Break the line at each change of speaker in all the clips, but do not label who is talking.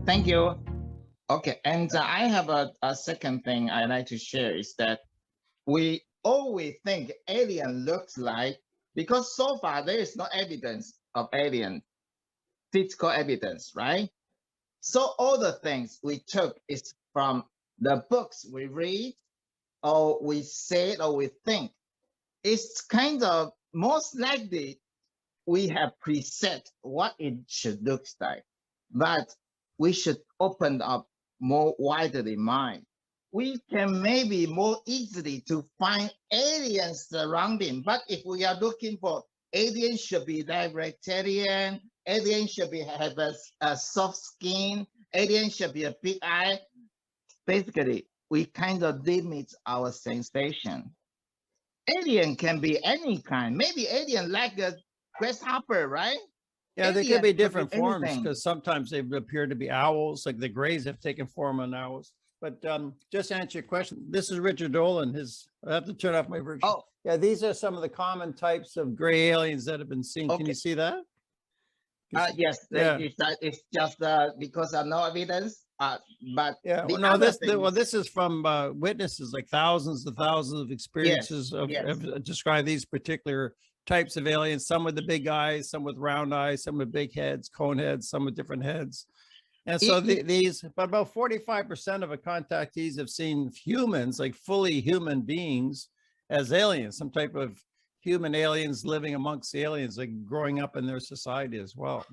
Thank you. Okay, and I have a second thing I like to share is that we always think alien looks like, because so far there is no evidence of alien, physical evidence, right? So all the things we took is from the books we read, or we say, or we think. It's kind of most likely we have preset what it should look like, but we should open up more widely mind. We can maybe more easily to find aliens surrounding, but if we are looking for aliens should be libertarian, aliens should be have a soft skin, aliens should be a big eye. Basically, we kind of limit our sensation. Alien can be any kind. Maybe alien like a grasshopper, right?
Yeah, they could
Alien
be
could be
different forms
anything.
because sometimes they appear to be owls, like the Greys have taken form on owls. But just to answer your question, this is Richard Dolan. I have to turn off my version.
Oh,
Yeah, these are some of the common types of gray aliens that have been seen. Can you
okay.
see that?
Yes,
Yeah.
it's just because of no evidence. But
Yeah.
the
Well, no,
other thing is,
this is from witnesses, like thousands and thousands of
yes,
experiences of,
yes.
describe these particular types of aliens. Some with the big eyes, some with round eyes, some with big heads, cone heads, some with different heads. And so but about 45% of the contactees have seen humans, like fully human beings, as aliens, some type of human aliens living amongst the aliens, like growing up in their society as well.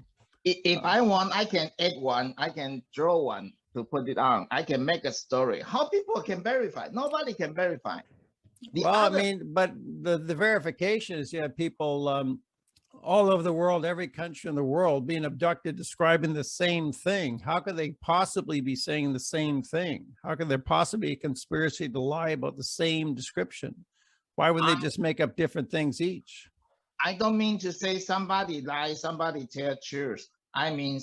If I want, I can add one. I can draw one to put it on. I can make a story. How people can verify? Nobody can verify.
Well, I mean, but the verification is you have people all over the world, every country in the world being abducted, describing the same thing. How could they possibly be saying the same thing? How could there possibly be a conspiracy to lie about the same description? Why would they just make up different things each?
I don't mean to say somebody lies, somebody tell truth. I mean,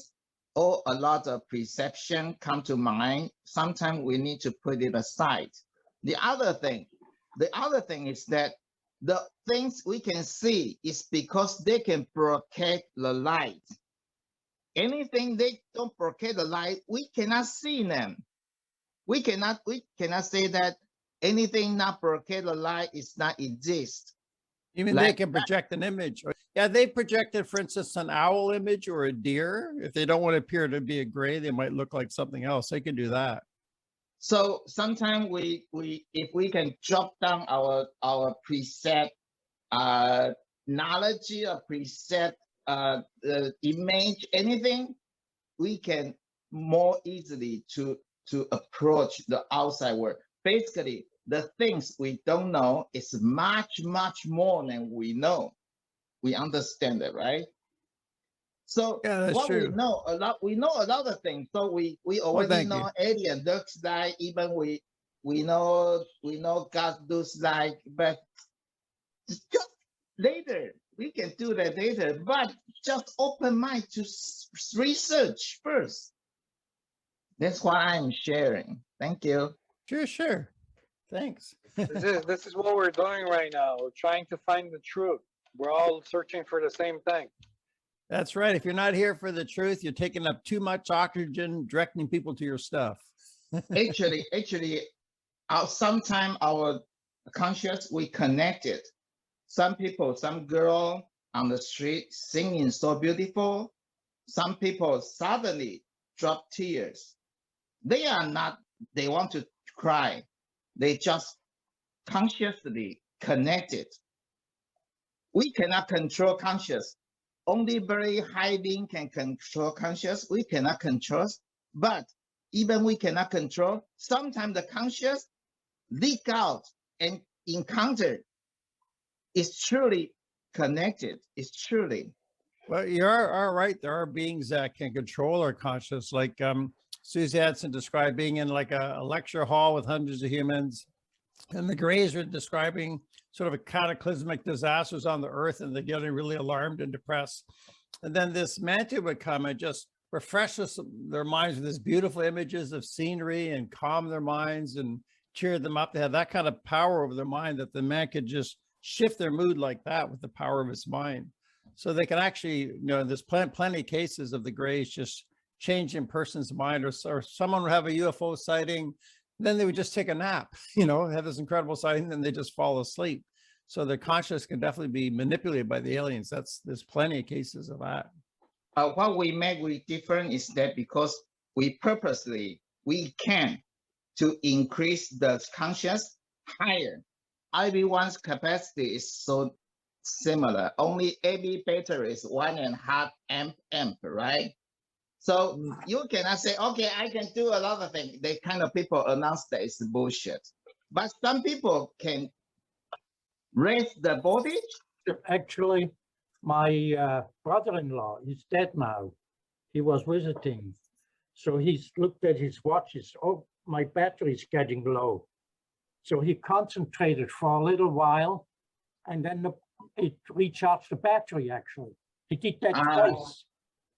a lot of perception come to mind. Sometimes we need to put it aside. The other thing is that the things we can see is because they can broadcast the light. Anything they don't broadcast the light, we cannot see them. We cannot say that anything not broadcast the light is not exist.
You mean they can project an image? Yeah, they projected, for instance, an owl image or a deer. If they don't want to appear to be a gray, they might look like something else. They can do that.
So sometimes we if we can drop down our preset knowledge or preset image, anything, we can more easily to approach the outside world. Basically, the things we don't know is much more than we know. We understand it, right? So
yeah,
what
true.
we know a lot of things. So we already know alien looks like, even we know God looks like, but just later we can do that later. But just open mind to research first. That's what I'm sharing. Thank you.
Sure. Thanks.
This is what we're doing right now. We're trying to find the truth. We're all searching for the same thing.
That's right. If you're not here for the truth, you're taking up too much oxygen, directing people to your stuff.
actually, sometimes our conscious, we connected. Some people, some girl on the street singing so beautiful. Some people suddenly drop tears. They want to cry. They just consciously connected. We cannot control conscious. Only very high being can control conscious. We cannot control, but even we cannot control, sometimes the conscious leak out and encounter is truly connected. It's truly.
Well, you are right. There are beings that can control our conscious, like Susie Hansen described being in like a lecture hall with hundreds of humans. And the Greys are describing sort of a cataclysmic disasters on the earth, and they're getting really alarmed and depressed. And then this manta would come and just refresh their minds with these beautiful images of scenery and calm their minds and cheer them up. They have that kind of power over their mind that the man could just shift their mood like that with the power of his mind. So they can actually, there's plenty of cases of the Greys just change in person's mind, or someone would have a UFO sighting, then they would just take a nap, you know, have this incredible sighting, then they just fall asleep. So their consciousness can definitely be manipulated by the aliens. There's plenty of cases of that.
What we make we different is that because we purposely, we can to increase the conscious higher. Everyone's capacity is so similar. Only every battery is 1.5 amp, right? So you cannot say, okay, I can do a lot of things. They kind of people announce that it's bullshit. But some people can raise the voltage.
Actually, my brother-in-law is dead now. He was visiting. So he's looked at his watches. Oh, my battery's getting low. So he concentrated for a little while, and then it recharged the battery, actually. He did that twice.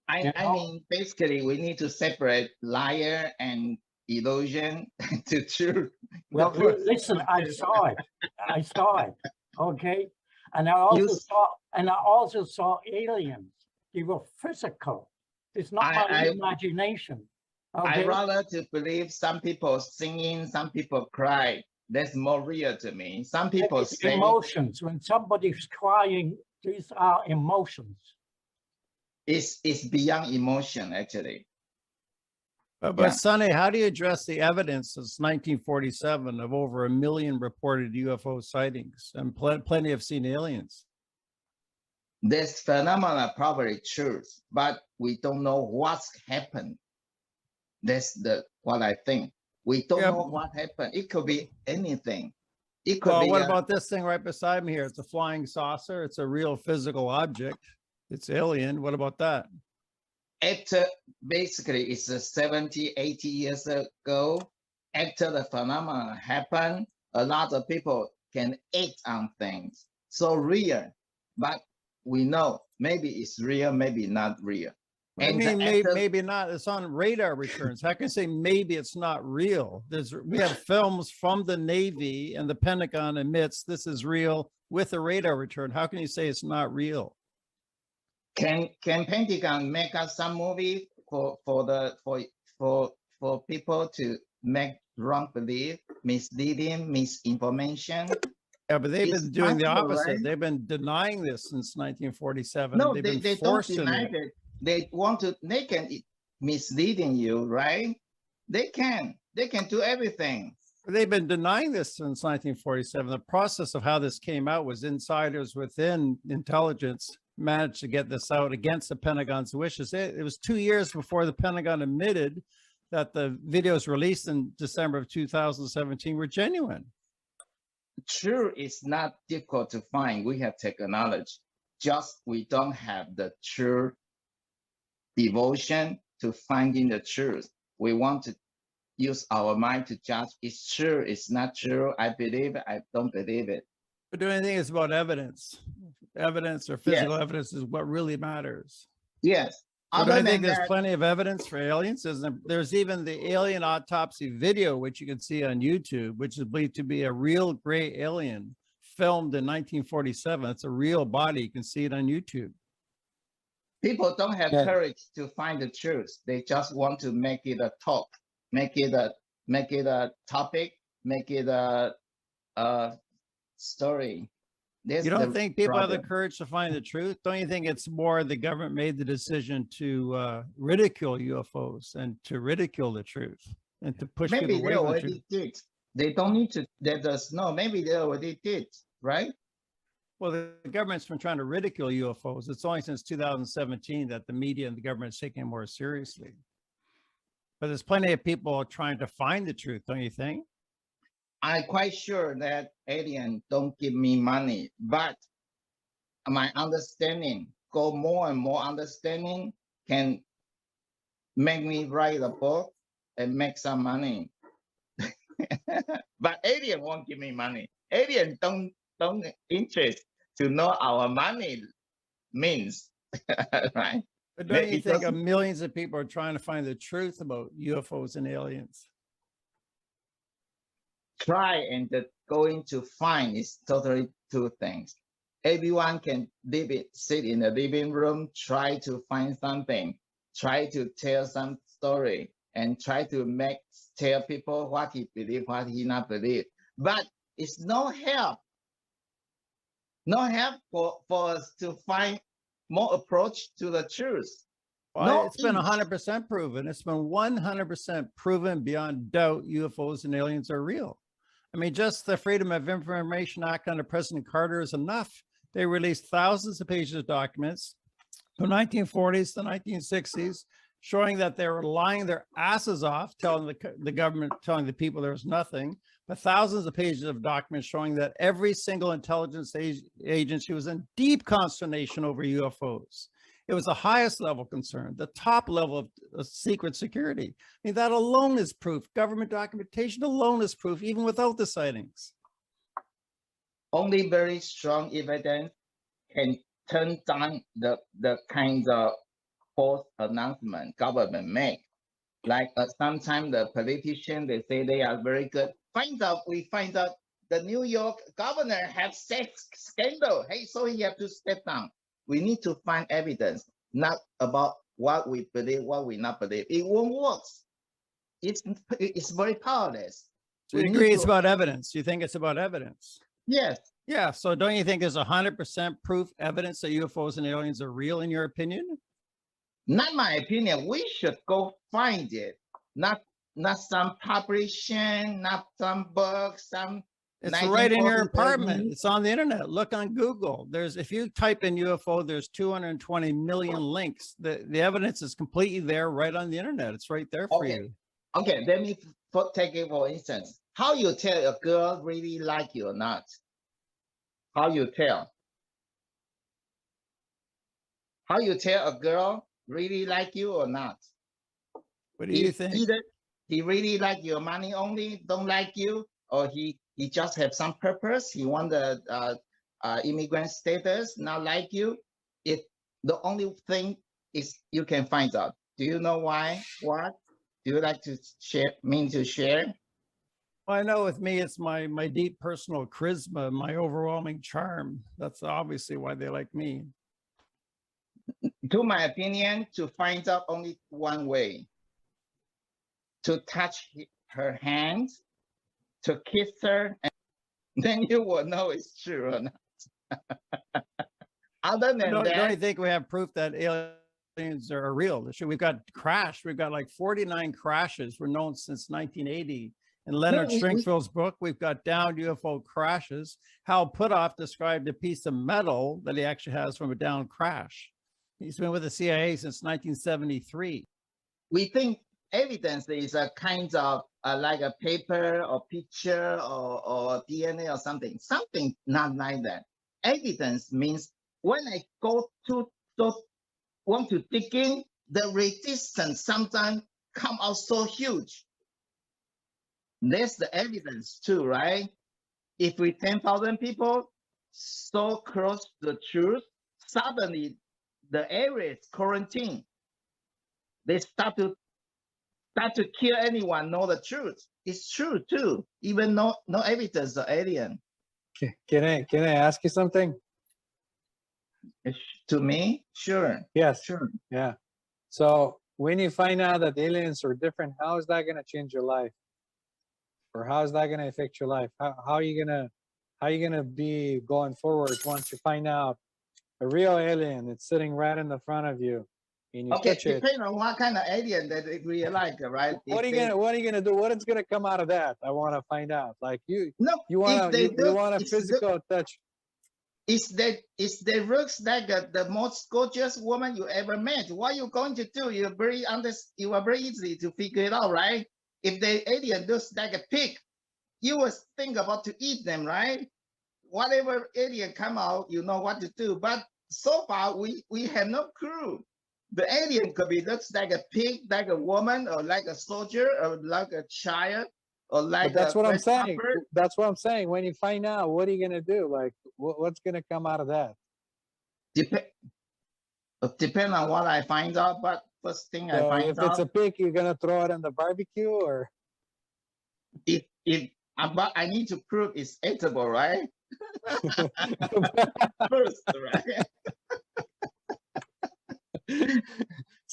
I mean, basically, we need to separate liar and illusion to truth.
Well, listen, I saw it. I saw it. Okay. And I also saw aliens. They were physical. It's not my imagination. Okay?
I rather to believe some people singing, some people cry. That's more real to me. Some people say
emotions. When somebody's crying, these are emotions.
It's beyond emotion, actually.
But Sonny, how do you address the evidence since 1947 of over 1 million reported UFO sightings, and plenty have seen aliens?
This phenomena probably true, but we don't know what's happened. That's what I think. We don't know what happened. It could be anything. It could be.
What about this thing right beside me here? It's a flying saucer. It's a real physical object. It's alien. What about that?
Basically, it's 70, 80 years ago. After the phenomenon happened, a lot of people can act on things. So real, but we know maybe it's real, maybe not real.
I mean, maybe not. It's on radar returns. How can you say maybe it's not real? We have films from the Navy, and the Pentagon admits this is real with a radar return. How can you say it's not real?
Can Pentagon make us some movie for people to make wrong belief, misleading, misinformation?
Yeah, but they've been doing the opposite. Right? They've been denying this since 1947.
No, they don't deny it. They can misleading you, right? They can do everything.
They've been denying this since 1947. The process of how this came out was insiders within intelligence managed to get this out against the Pentagon's wishes. It was 2 years before the Pentagon admitted that the videos released in December of 2017 were genuine.
Truth is not difficult to find. We have technology. Just we don't have the true devotion to finding the truth. We want to use our mind to judge it's true, it's not true. I believe it, I don't believe it.
But the only thing is about evidence. Evidence or physical evidence is what really matters.
Yes.
But I think there's plenty of evidence for aliens. There's even the alien autopsy video, which you can see on YouTube, which is believed to be a real gray alien filmed in 1947. It's a real body. You can see it on YouTube.
People don't have courage to find the truth. They just want to make it a talk, make it a topic, make it a story.
You don't think people have the courage to find the truth? Don't you think it's more the government made the decision to ridicule UFOs and to ridicule the truth and to push people away from the truth? Maybe they already
did. They don't need to let us know. Maybe they already did, right?
Well, the government's been trying to ridicule UFOs. It's only since 2017 that the media and the government is taking it more seriously. But there's plenty of people trying to find the truth, don't you think?
I'm quite sure that aliens don't give me money, but my understanding, go more and more understanding can make me write a book and make some money. But alien won't give me money. Alien don't interest to know our money means, right?
But don't you think millions of people are trying to find the truth about UFOs and aliens?
Try and going to find is totally two things. Everyone can sit in the living room, try to find something. try to tell some story and try to tell people what he believe, what he not believe. But it's no help for us to find more approach to the truth.
Well,
No
it's been
inch.
100% proven. It's been 100% proven beyond doubt UFOs and aliens are real. I mean, just the Freedom of Information Act under President Carter is enough. They released thousands of pages of documents from 1940s to 1960s, showing that they were lying their asses off, telling the government, telling the people there was nothing, but thousands of pages of documents showing that every single intelligence agency was in deep consternation over UFOs. It was the highest level concern, the top level of secret security. I mean, that alone is proof. Government documentation alone is proof, even without the sightings.
Only very strong evidence can turn down the kind of false announcement government make. Like sometimes the politicians, they say they are very good. We find out the New York governor had sex scandal. Hey, so he have to step down. We need to find evidence, not about what we believe, what we not believe. It won't work. It's very powerless.
So you agree it's about evidence? You think it's about evidence?
Yes.
Yeah. So don't you think there's 100% proof evidence that UFOs and aliens are real, in your opinion?
Not my opinion. We should go find it. Not some publication, not some book, some.
It's right in your
1940s
apartment. It's on the internet. Look on Google. If you type in UFO, there's 220 million links. The evidence is completely there right on the internet. It's right there for you.
Okay, let me take it for instance. How you tell a girl really like you or not? How you tell? How you tell a girl really like you or not?
What do you think?
Either he really like your money only, don't like you, or he just have some purpose. He want the immigrant status, not like you. The only thing is you can find out. Do you know why? What? Do you like to share?
Well, I know with me, it's my deep personal charisma, my overwhelming charm. That's obviously why they like me.
To my opinion, to find out only one way. To touch her hands, to kiss her, and then you will know it's true or not. Other than that,
don't you think we have proof that aliens are real? We've got like 49 crashes were known since 1980. In Leonard Stringfield's book, we've got downed UFO crashes. Hal Puthoff described a piece of metal that he actually has from a downed crash. He's been with the CIA since 1973.
We think evidence is a kind of like a paper or picture or DNA or something. Something not like that. Evidence means when I want to dig in, the resistance sometimes come out so huge. That's the evidence too, right? If we 10,000 people so close to the truth, suddenly the area is quarantined. They start to kill anyone know the truth. It's true too, even no evidence of alien.
Can I ask you something?
To me, sure.
Yes.
Sure.
Yeah. So when you find out that aliens are different, how is that going to change your life? Or how is that going to affect your life? How are you gonna be going forward once you find out a real alien that's sitting right in the front of you and you touch it?
Depending on what kind of alien that we like, right?
What are you gonna do? What is gonna come out of that? I want to find out. Like you want a physical touch.
It's the looks like the most gorgeous woman you ever met. What are you going to do? You are very easy to figure it out, right? If the alien looks like a pig, you will think about to eat them, right? Whatever alien come out, you know what to do. But so far, we have no clue. The alien could be looks like a pig, like a woman, or like a soldier, or like a child, or like.
But that's what I'm saying. That's what I'm saying. When you find out, what are you gonna do? Like, what's gonna come out of that?
Depend on what I find out, but first thing I find out.
If it's a pig, you're gonna throw it on the barbecue, or?
But I need to prove it's edible, right? First, right?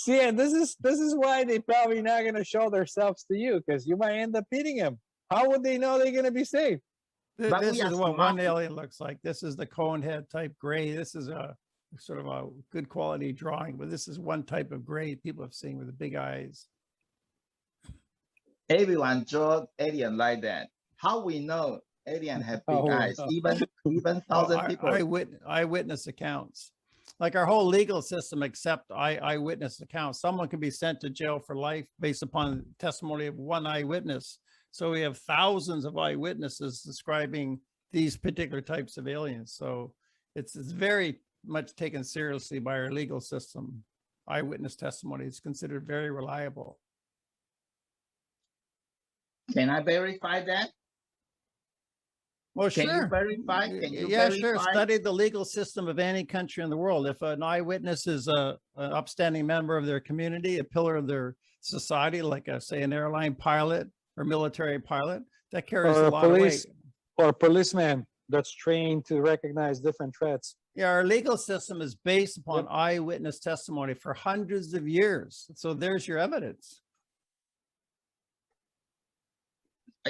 See, and this is why they probably not going to show themselves to you, because you might end up eating them. How would they know they're going to be safe?
But
This
we
is
are
what
smart
one alien looks like. This is the cone head type gray. This is a sort of a good quality drawing, but this is one type of gray people have seen with the big eyes.
Everyone draw alien like that. How we know alien have big
Oh,
eyes?
no.
Even thousand people.
Eyewitness accounts. Like our whole legal system, except eyewitness accounts. Someone can be sent to jail for life based upon testimony of one eyewitness. So we have thousands of eyewitnesses describing these particular types of aliens. So it's very much taken seriously by our legal system. Eyewitness testimony is considered very reliable.
Can I verify that?
Well,
Can you
sure.
verify? Can you
Yeah,
verify?
sure. Study the legal system of any country in the world. If an eyewitness is an upstanding member of their community, a pillar of their society, like say an airline pilot or military pilot, that carries
Or
a
a
lot of weight.
police, or a policeman that's trained to recognize different threats.
Yeah, our legal system is based upon eyewitness testimony for hundreds of years. So there's your evidence.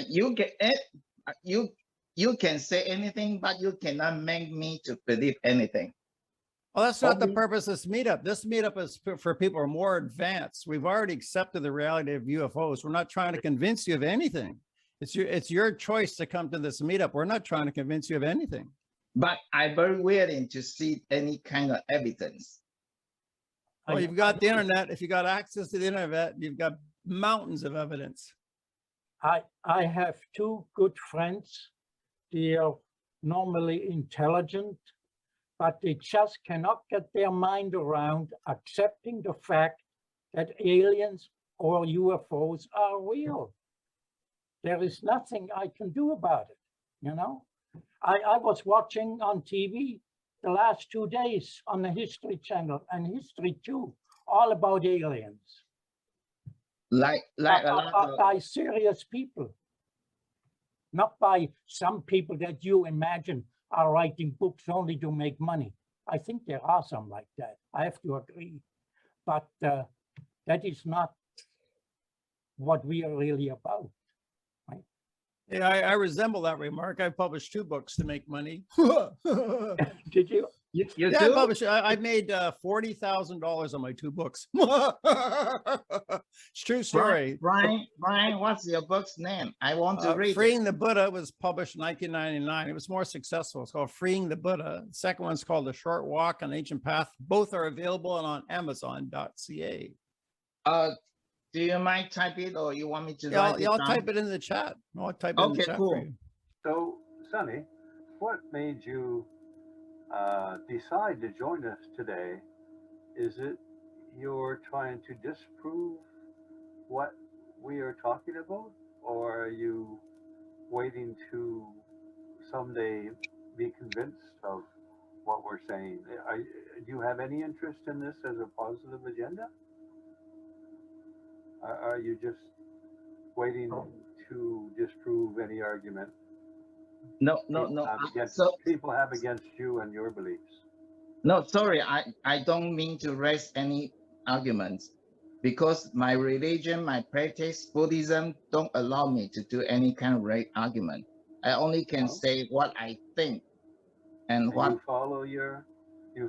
You get it. You can say anything, but you cannot make me to believe anything.
Well, that's not the
Only-
purpose of this meetup. This meetup is for people who are more advanced. We've already accepted the reality of UFOs. We're not trying to convince you of anything. It's your choice to come to this meetup. We're not trying to convince you of anything.
But I'm very willing to see any kind of evidence.
Well, you've got the internet. If you got access to the internet, you've got mountains of evidence.
I have two good friends. They are normally intelligent, but they just cannot get their mind around accepting the fact that aliens or UFOs are real. There is nothing I can do about it, you know? I was watching on TV the last 2 days on the History Channel and History 2, all about aliens.
Like a lot of,
By serious people, not by some people that you imagine are writing books only to make money. I think there are some like that. I have to agree, but that is not what we are really about. Right?
Yeah, I resemble that remark. I published 2 books to make money.
Did you?
you
Yeah,
do?
I made $40,000 on my 2 books. It's true story.
Brian, what's your book's name? I want to read it.
Freeing the Buddha was published in 1999. It was more successful. It's called Freeing the Buddha. The second one's called The Short Walk on Ancient Path. Both are available and on Amazon.ca.
Do you mind type it, or you want me to
Yeah,
write it
I'll
down?
type it in the chat. I'll type it in the
Okay,
chat
cool.
for you.
So, Sonny, what made you decide to join us today? Is it you're trying to disprove what we are talking about, or are you waiting to someday be convinced of what we're saying? Do you have any interest in this as a positive agenda? Are you just waiting to disprove any argument
No.
people have against you and your beliefs?
No, sorry, I don't mean to raise any arguments, because my religion, my practice, Buddhism, don't allow me to do any kind of argument. I only can say what I think and what.
You follow your.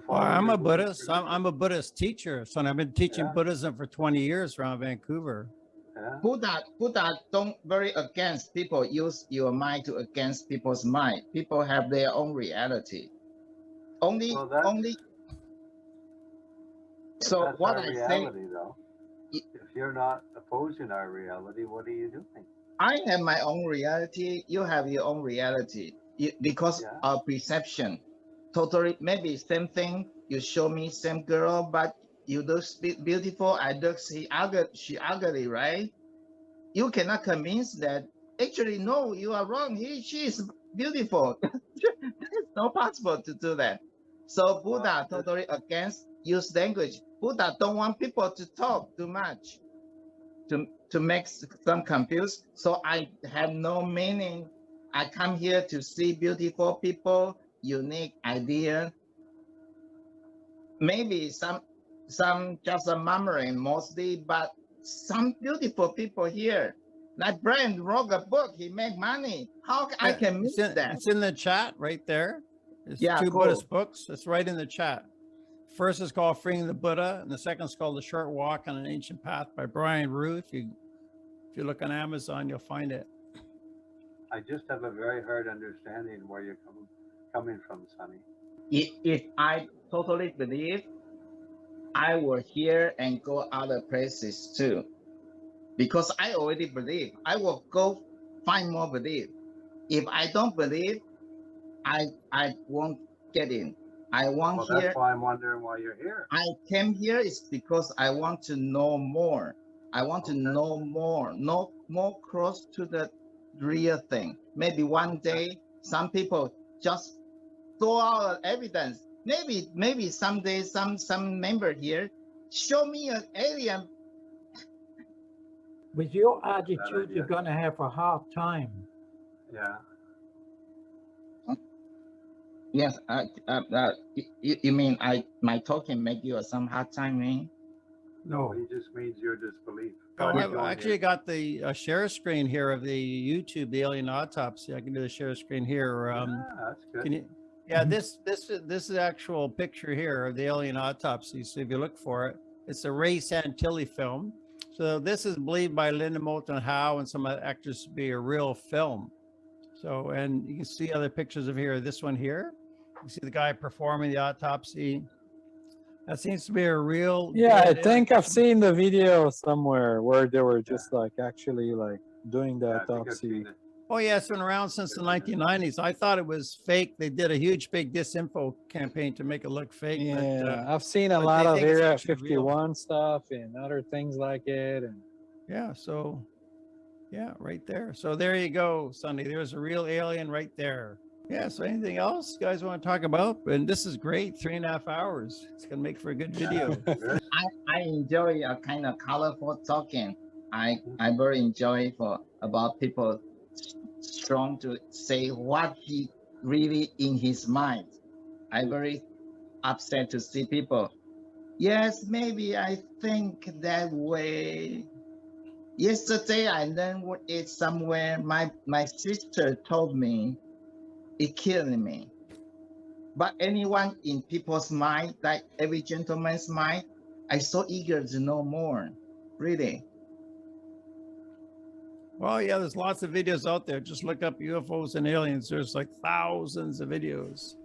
Well, I'm
your
a Buddhist.
religion?
I'm a Buddhist teacher. So I've been teaching
Yeah.
Buddhism for 20 years around Vancouver.
Yeah.
Buddha don't very against people use your mind to against people's mind. People have their own reality. Only. So
That's
what
our
I say,
reality, though. If you're not opposing our reality, what are you doing?
I have my own reality. You have your own reality. Because
Yeah.
our perception, totally maybe same thing. You show me same girl, but you look beautiful. I look she ugly, right? You cannot convince that. Actually, no, you are wrong. She is beautiful. It's not possible to do that. So Buddha totally against use language. Buddha don't want people to talk too much, to make some confused. So I have no meaning. I come here to see beautiful people, unique idea. Maybe just a murmuring mostly, but some beautiful people here. Like Brian wrote a book, he made money. How I can miss that?
It's in the chat right there. It's
Yeah,
two
cool.
Buddhist books. It's right in the chat. First is called Freeing the Buddha, and the second is called The Short Walk on an Ancient Path by Brian Rue. If you look on Amazon, you'll find it.
I just have a very hard understanding where you're coming from, Sonny.
If I totally believe, I will hear and go other places too. Because I already believe, I will go find more belief. If I don't believe, I won't get in. I want
Well,
here.
that's why I'm wondering why you're here.
I came here is because I want to know more. I want to know more close to the real thing. Maybe one day some people just throw out evidence. Maybe someday some member here show me an alien.
With your attitude, you're going to have a hard time.
Yeah.
Yes, you mean my talking make you some hard time, eh?
No, he just means your disbelief.
Oh, I've actually got the share screen here of the YouTube, the alien autopsy. I can do the share screen here.
That's good.
Can you? Yeah, this is the actual picture here of the alien autopsy. So if you look for it, it's a Ray Santilli film. So this is believed by Linda Moulton Howe and some other actors to be a real film. So, and you can see other pictures of here. This one here, you see the guy performing the autopsy. That seems to be a real.
Yeah, I think I've seen the video somewhere where they were just like actually like doing the autopsy.
Oh yeah, it's been around since the 1990s. I thought it was fake. They did a huge big disinfo campaign to make it look fake.
Yeah,
but,
I've seen a lot of Area 51 stuff and other things like it. And
yeah, so yeah, right there. So there you go, Sunday. There's a real alien right there. Yeah, so anything else you guys want to talk about? And this is great, 3.5 hours. It's gonna make for a good video.
I enjoy a kind of colorful talking. I very enjoy about people strong to say what he really in his mind. I very upset to see people. Yes, maybe I think that way. Yesterday I learned it somewhere. My sister told me it killed me. But anyone in people's mind, like every gentleman's mind, I'm so eager to know more, really.
Well, yeah, there's lots of videos out there. Just look up UFOs and aliens. There's like thousands of videos.